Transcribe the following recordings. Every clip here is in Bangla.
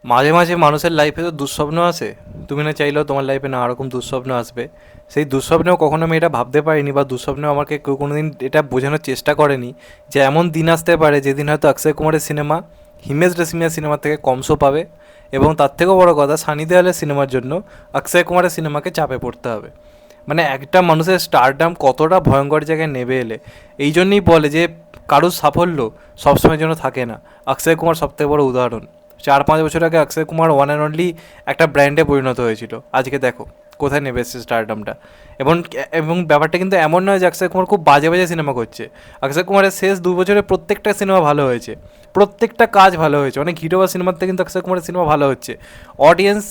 মাঝে মাঝে মানুষের লাইফে তো দুঃস্বপ্ন আসে। তুমি না চাইলেও তোমার লাইফে নানা রকম দুঃস্বপ্ন আসবে। সেই দুঃস্বপ্নেও কখনো আমি এটা ভাবতে পারিনি, বা দুঃস্বপ্নেও আমাকে কেউ কোনো দিন এটা বোঝানোর চেষ্টা করেনি যে এমন দিন আসতে পারে যেদিন হয়তো অক্ষয় কুমারের সিনেমা হিমেশ রেশমিয়ার সিনেমার থেকে কম শো পাবে, এবং তার থেকেও বড় কথা সানি দেওয়ালের সিনেমার জন্য অক্ষয় কুমারের সিনেমাকে চাপে পড়তে হবে। মানে একটা মানুষের স্টারডাম কতটা ভয়ঙ্কর জায়গায় নেবে এলে। এই জন্যই বলে যে কারোর সাফল্য সবসময়ের জন্য থাকে না। অক্ষয় কুমার সবথেকে বড় উদাহরণ। 4-5 বছর আগে Akshay Kumar one and only একটা ব্র্যান্ডে পরিণত হয়েছিল। আজকে দেখো কোথায় নেবে এসেছে স্টারডামটা। এবং এবং ব্যাপারটা কিন্তু এমন নয় যে অক্ষয় কুমার খুব বাজে বাজে সিনেমা করছে। অক্ষয় কুমারের শেষ 2 বছরে প্রত্যেকটা সিনেমা ভালো হয়েছে, প্রত্যেকটা কাজ ভালো হয়েছে। অনেক হিরো বা সিনেমার থেকে কিন্তু অক্ষয় কুমারের সিনেমা ভালো হচ্ছে। অডিয়েন্স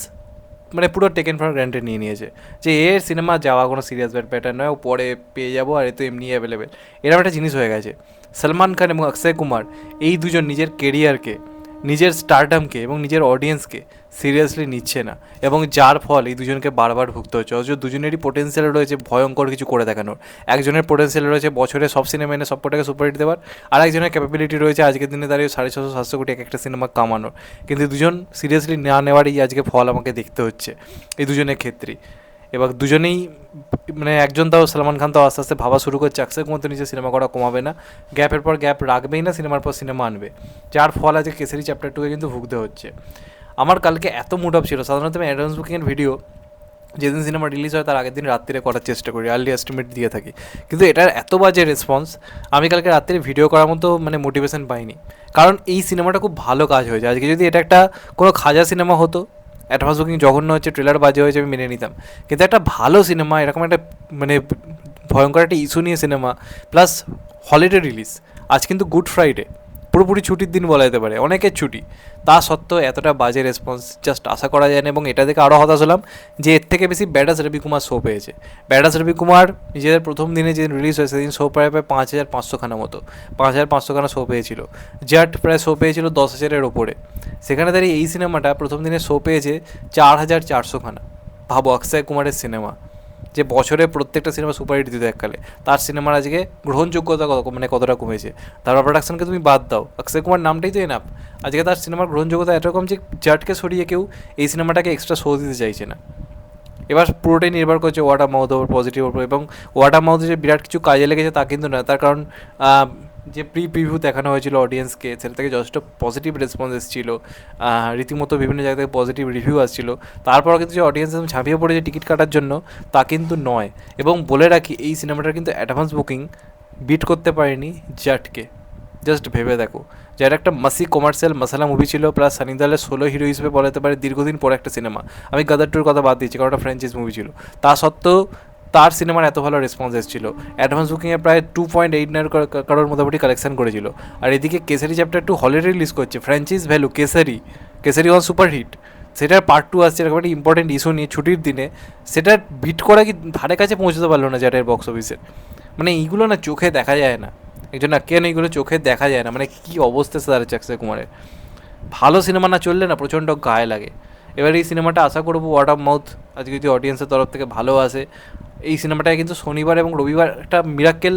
মানে পুরো টেকেন ফর গ্র্যান্টেড নিয়ে নিয়েছে যে এর সিনেমা যাওয়া কোনো সিরিয়াস ব্যাপার নয়, ও পরে পেয়ে যাবো, আর এ তো এমনি অ্যাভেলেবেল, এরকম একটা জিনিস হয়ে গেছে। সলমান খান এবং অক্ষয় কুমার এই দুজন নিজের কেরিয়ারকে, নিজের স্টারডামকে এবং নিজের অডিয়েন্সকে সিরিয়াসলি নিচ্ছে না, এবং যার ফল এই দুজনকে বারবার ভুগতে হচ্ছে। অথচ দুজনেরই পোটেন্সিয়াল রয়েছে ভয়ঙ্কর কিছু করে দেখানোর। একজনের পোটেন্সিয়াল রয়েছে বছরে সব সিনেমা এনে সবকটাকে সুপারহিট দেওয়ার, আর একজনের ক্যাপাবিলিটি রয়েছে আজকের দিনে দাঁড়িয়ে 650-700 কোটি এক একটা সিনেমা কামানোর। কিন্তু দুজন সিরিয়াসলি না নেওয়ারই আজকে ফল আমাকে দেখতে হচ্ছে এই দুজনের ক্ষেত্রেই। এবার দুজনেই মানে একজন তাও সলমান খান তাও আস্তে আস্তে ভাবা শুরু করছে অক্ষয় কুমার তো নিজে সিনেমা করা কমাবে না, গ্যাপের পর গ্যাপ রাখবেই না, সিনেমার পর সিনেমা আনবে, যার ফল আজকে কেসারি চ্যাপ্টার 2-এ কিন্তু ভুগতে হচ্ছে। আমার কালকে এত মুড অফ ছিল, সাধারণত আমি অ্যাডভান্স বুকিংয়ের ভিডিও যেদিন সিনেমা রিলিজ হয় তার আগের দিন রাত্রিরে করার চেষ্টা করি, আর্লি এস্টিমেট দিয়ে থাকি। কিন্তু এটার এত বাজে রেসপন্স, আমি কালকে রাত্রে ভিডিও করার মতো মানে মোটিভেশন পাইনি। কারণ এই সিনেমাটা খুব ভালো কাজ হয়েছে। আজকে যদি এটা একটা কোনো খাজা সিনেমা হতো, অ্যাডভান্স বুকিং জঘন্য হচ্ছে, ট্রেলার বাজে হয়েছে, আমি মেনে নিতাম। কিন্তু একটা ভালো সিনেমা, এরকম একটা মানে ভয়ঙ্কর একটা ইস্যু নিয়ে সিনেমা, প্লাস হলিডে রিলিজ, আজ কিন্তু গুড ফ্রাইডে, পুরোপুরি ছুটির দিন বলা যেতে পারে, অনেকের ছুটি, তা সত্ত্বেও এতটা বাজে রেসপন্স জাস্ট আশা করা যায় না। এবং এটা দেখে আরও হতাশ হলাম যে এর থেকে বেশি ব্যাডাস রবিকুমার শো পেয়েছে। ব্যাডাস রবিকুমার নিজেদের প্রথম দিনে যেদিন রিলিজ হয় সেদিন শো প্রায় 5,500খানা মতো, 5,500খানা শো পেয়েছিল। জাট প্রায় শো পেয়েছিল 10,000-এর ওপরে। সেখানে দাঁড়িয়ে এই সিনেমাটা প্রথম দিনে শো পেয়েছে 4,400খানা। ভাবো অক্ষয় কুমারের সিনেমা, যে বছরে প্রত্যেকটা সিনেমা সুপারহিট দিত এককালে, তার সিনেমার আজকে গ্রহণযোগ্যতা কত মানে কতটা কমেছে। তার প্রোডাকশনকে তুমি বাদ দাও, অক্ষয় কুমার নামটাই তো এনাফ। আজকে তার সিনেমার গ্রহণযোগ্যতা এরকম যে জাটকে সরিয়ে কেউ এই সিনেমাটাকে এক্সট্রা শো দিতে চাইছে না। এবার পুরোটাই নির্ভর করছে ওয়ার্ড অফ মাউথ ওপর, পজিটিভ ওপর। এবং ওয়ার্ড অফ মাউথে যে বিরাট কিছু কাজে লেগেছে তা কিন্তু না, তার কারণ যে প্রিভিউ দেখানো হয়েছিল অডিয়েন্সকে, সেটা থেকে যথেষ্ট পজিটিভ রেসপন্স এসেছিলো, রীতিমতো বিভিন্ন জায়গা থেকে পজিটিভ রিভিউ আসছিল। তারপর কিন্তু যে অডিয়েন্স ঝাঁপিয়ে পড়েছে টিকিট কাটার জন্য তা কিন্তু নয়। এবং বলে রাখি এই সিনেমাটার কিন্তু অ্যাডভান্স বুকিং বিট করতে পারেনি জাটকে। জাস্ট ভেবে দেখো, যার একটা মাসি কমার্শিয়াল মশালা মুভি ছিল, প্লাস সানি দেওয়ালের সোলো হিরো হিসেবে বলাতে পারে দীর্ঘদিন পর একটা সিনেমা। আমি গাদার টুর কথা বাদ দিচ্ছি কারণ ওটা ফ্র্যাঞ্চাইজ মুভি ছিল, তা সত্ত্বেও তার সিনেমার এত ভালো রেসপন্স এসেছিল। অ্যাডভান্স বুকিংয়ে প্রায় 2.89 কারোর মোটামুটি কালেকশন করেছিল। আর এদিকে কেসারি চ্যাপ্টার 2 হলিডে রিলিজ করছে, franchise value Kesari, Kesari one superhit, সেটার পার্ট 2 আসছে এরকম একটা ইম্পর্টেন্ট ইস্যু নিয়ে ছুটির দিনে, সেটার বিট করা কি ধারে কাছে পৌঁছতে পারলো না যাদের বক্স অফিসের। মানে এইগুলো না চোখে দেখা যায় না, একজন না কেন এইগুলো চোখে দেখা যায় না। মানে কী অবস্থা স্যার অক্ষয় কুমারের, ভালো সিনেমা না চললে না প্রচণ্ড গায়ে লাগে। এবার এই সিনেমাটা আশা করবো ওয়ার্ড অফ মাউথ আজকে যদি অডিয়েন্সের তরফ থেকে ভালো আসে, এই সিনেমাটায় কিন্তু শনিবার এবং রবিবার একটা মিরাক্কেল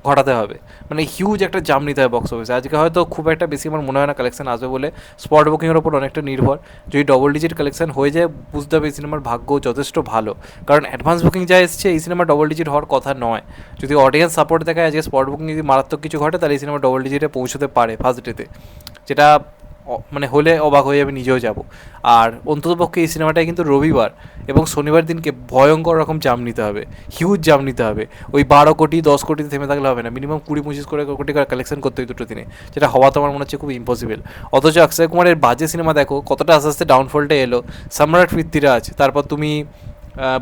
ঘটাতে হবে। মানে হিউজ একটা জাম নিতে হবে বক্স অফিসে। আজকে হয়তো খুব একটা বেশি আমার মনে হয় না কালেকশন আসবে বলে, স্পট বুকিংয়ের ওপর অনেকটা নির্ভর। যদি ডবল ডিজিট কালেকশন হয়ে যায় বুঝতে হবে এই সিনেমার ভাগ্য যথেষ্ট ভালো। কারণ অ্যাডভান্স বুকিং যা এসছে এই সিনেমা ডবল ডিজিট হওয়ার কথা নয়। যদি অডিয়েন্স সাপোর্ট দেখায় আজকে স্পট বুকিং যদি মারাত্মক কিছু ঘটে তাহলে এই সিনেমা ডবল ডিজিটে পৌঁছতে পারে ফার্স্ট ডেতে, যেটা মানে হলে অবাক হয়ে যাবে, নিজেও যাব। আর অন্ততপক্ষে এই সিনেমাটায় কিন্তু রবিবার এবং শনিবার দিনকে ভয়ঙ্কর রকম জাম নিতে হবে, হিউজ জাম নিতে হবে। ওই 12 কোটি 10 কোটিতে থেমে থাকলে হবে না, মিনিমাম 20-25 কোটি করে কালেকশন করতে হয় দুটো দিনে, যেটা হওয়া তো আমার মনে হচ্ছে খুব ইম্পসিবল। অথচ অক্ষয় কুমারের বাজে সিনেমা দেখো কতটা আস্তে আস্তে ডাউনফলটা এলো। সম্রাট পৃথ্বীরাজ, তারপর তুমি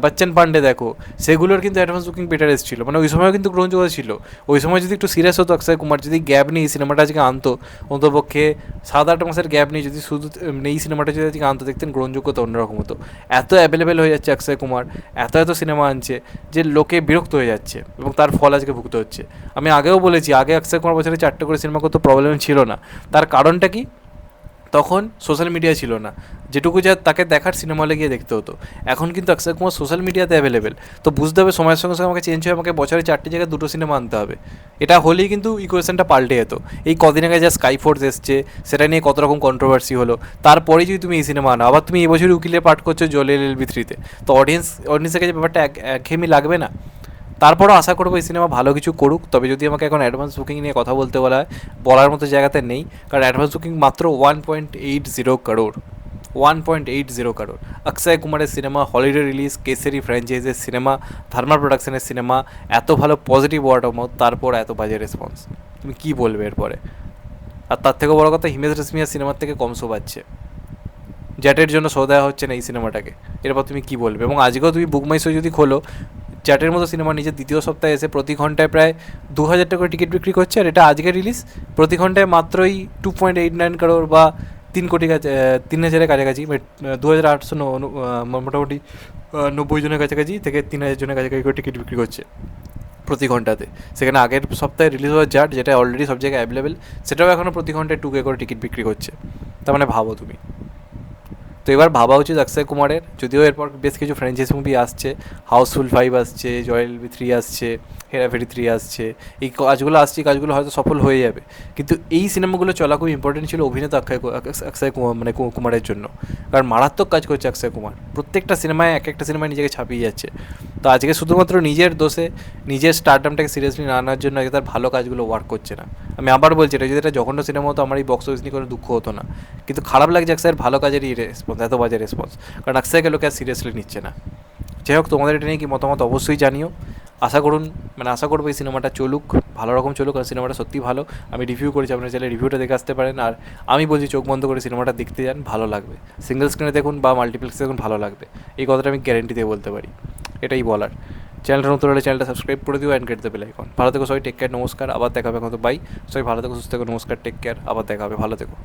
বচ্চন পান্ডে দেখো, সেগুলোর কিন্তু অ্যাডভান্স বুকিং বেটার এসেছিলো, মানে ওই সময়ও কিন্তু গ্রহণযোগ্য ছিল। ওই সময় যদি একটু সিরিয়াস হতো অক্ষয় কুমার, যদি গ্যাপ নিয়ে এই সিনেমাটা আজকে আনতো, অন্তপক্ষে 7-8 মাসের গ্যাপ নিয়ে যদি শুধু এই সিনেমাটা যদি আজকে আনতো, দেখতেন গ্রহণযোগ্যতা অন্যরকম হতো। এত অ্যাভেলেবেল হয়ে যাচ্ছে অক্ষয় কুমার, এত এত সিনেমা আনছে যে লোকে বিরক্ত হয়ে যাচ্ছে, এবং তার ফল আজকে ভুগতে হচ্ছে। আমি আগেও বলেছি, আগে অক্ষয় কুমার বছরে 4টে করে সিনেমা করতে প্রবলেম ছিল না। তার কারণটা কি? তখন সোশ্যাল মিডিয়া ছিল না, যেটুকু যা তাকে দেখার সিনেমা হলে গিয়ে দেখতে হতো। এখন কিন্তু অক্ষয় কুমার সোশ্যাল মিডিয়াতে অ্যাভেলেবেল, তো বুঝতে হবে সময়ের সঙ্গে সঙ্গে আমাকে চেঞ্জ হয়ে আমাকে বছরে 4টে জায়গায় 2টো সিনেমা আনতে হবে। এটা হলেই কিন্তু ইকুয়েশনটা পাল্টে যেত। এই কদিন আগে যা স্কাই ফোর্স এসছে, সেটা নিয়ে কত রকম কন্ট্রোভার্সি হলো, তারপরেই যদি তুমি এই সিনেমা আনো, আবার তুমি এই বছরই উকিলের পাঠ করছো জলে LLB 3-তে, তো অডিয়েন্সের কাছে ব্যাপারটা একঘেয়েমি লাগবে না? তারপরও আশা করবো এই সিনেমা ভালো কিছু করুক। তবে যদি আমাকে এখন অ্যাডভান্স বুকিং নিয়ে কথা বলতে বলা হয়, বলার মতো জায়গাতে নেই, কারণ অ্যাডভান্স বুকিং মাত্র 1.80 crore। 1.80 crore। অক্ষয় কুমারের সিনেমা, হলিডে রিলিজ, কেসরি ফ্র্যাঞ্চাইজের সিনেমা, থার্মাল প্রোডাকশনের সিনেমা, এত ভালো পজিটিভ ওয়ার্ড অফ মাউথ, তারপর এত বাজে রেসপন্স, তুমি কী বলবে এরপরে? আর তার থেকেও বড় কথা, হিমেশ রেশমিয়ার সিনেমার থেকে কম শো পাচ্ছে, জ্যাটের জন্য শো দেওয়া হচ্ছে না এই সিনেমাটাকে। এরপর তুমি কী বলবে? এবং আজকেও তুমি বুক মাই শো যদি খোলো, চ্যাটের মতো সিনেমা নিজের দ্বিতীয় সপ্তাহে এসে প্রতি ঘন্টায় প্রায় 2,000 টাকা করে টিকিট বিক্রি করছে, আর এটা আজকে রিলিজ, প্রতি ঘন্টায় মাত্রই 2.89 crore বা 3 কোটি কাছে, 3,000-এর কাছাকাছি, 2,800 মোটামুটি 90 জনের কাছাকাছি থেকে 3,000 জনের কাছাকাছি করে টিকিট বিক্রি করছে প্রতি ঘন্টাতে। সেখানে আগের সপ্তাহে রিলিজ হওয়ার জাট, যেটা অলরেডি সব জায়গায় অ্যাভেলেবেল, সেটাও এখনও প্রতি ঘন্টায় 2K করে টিকিট বিক্রি করছে। তার মানে ভাবো তুমি। তো এবার ভাবা উচিত অক্ষয় কুমারের, যদিও এরপর বেশ কিছু ফ্র্যাঞ্চাইজ মুভি আসছে, হাউসফুল 5 আসছে, LLB 3 আসছে, হেরাফেরি 3 আসছে, এই কাজগুলো আসছে, কাজগুলো হয়তো সফল হয়ে যাবে, কিন্তু এই সিনেমাগুলো চলা খুব ইম্পর্টেন্ট ছিল অভিনেতা অক্ষয় কুমার, মানে কুমারের জন্য। কারণ মারাত্মক কাজ করছে অক্ষয় কুমার, প্রত্যেকটা সিনেমায় এক একটা সিনেমায় নিজেকে ছাপিয়ে যাচ্ছে। তো আজকে শুধুমাত্র নিজের দোষে, নিজের স্টারডামটাকে সিরিয়াসলি না আনার জন্য আজকে তার ভালো কাজগুলো ওয়ার্ক করছে না। আমি আবার বলছি, এটা যদি একটা জঘন্য সিনেমা হতো, আমার এই বক্স অফিস নিয়ে কোনো দুঃখ হতো না, কিন্তু খারাপ লাগছে অক্ষয়ের ভালো কাজেরই রেসপন্স, এত বাজে রেসপন্স, কারণ অক্ষয়কে লোকে আর সিরিয়াসলি নিচ্ছে না। যাই হোক, তোমাদের এটা নিয়ে কি মতামত অবশ্যই জানিও। আশা করবো এই সিনেমাটা চলুক, ভালো রকম চলুক, কারণ সিনেমাটা সত্যি ভালো। আমি রিভিউ করেছি, আপনারা চাইলে রিভিউটা দেখে আসতে পারেন। আর আমি বলছি, চোখ বন্ধ করে সিনেমাটা দেখতে যান, ভালো লাগবে। সিঙ্গেল স্ক্রিনে দেখুন বা মাল্টিপ্লেক্সে দেখুন, ভালো লাগবে। এই কথাটা আমি গ্যারেন্টি দিয়ে বলতে পারি। এটাই বলার। চ্যানেলটা নতুন হলে চ্যানেলটা সাবস্ক্রাইব করে দিও, and get the bell icon. ভালো থেকো সবাই, টেক কেয়ার, নমস্কার, আবার দেখা হবে। বাই। সবাই ভালো থেকো, সুস্থ থেকো, নমস্কার, টেক কেয়ার, আবার দেখা হবে, ভালো থেকো।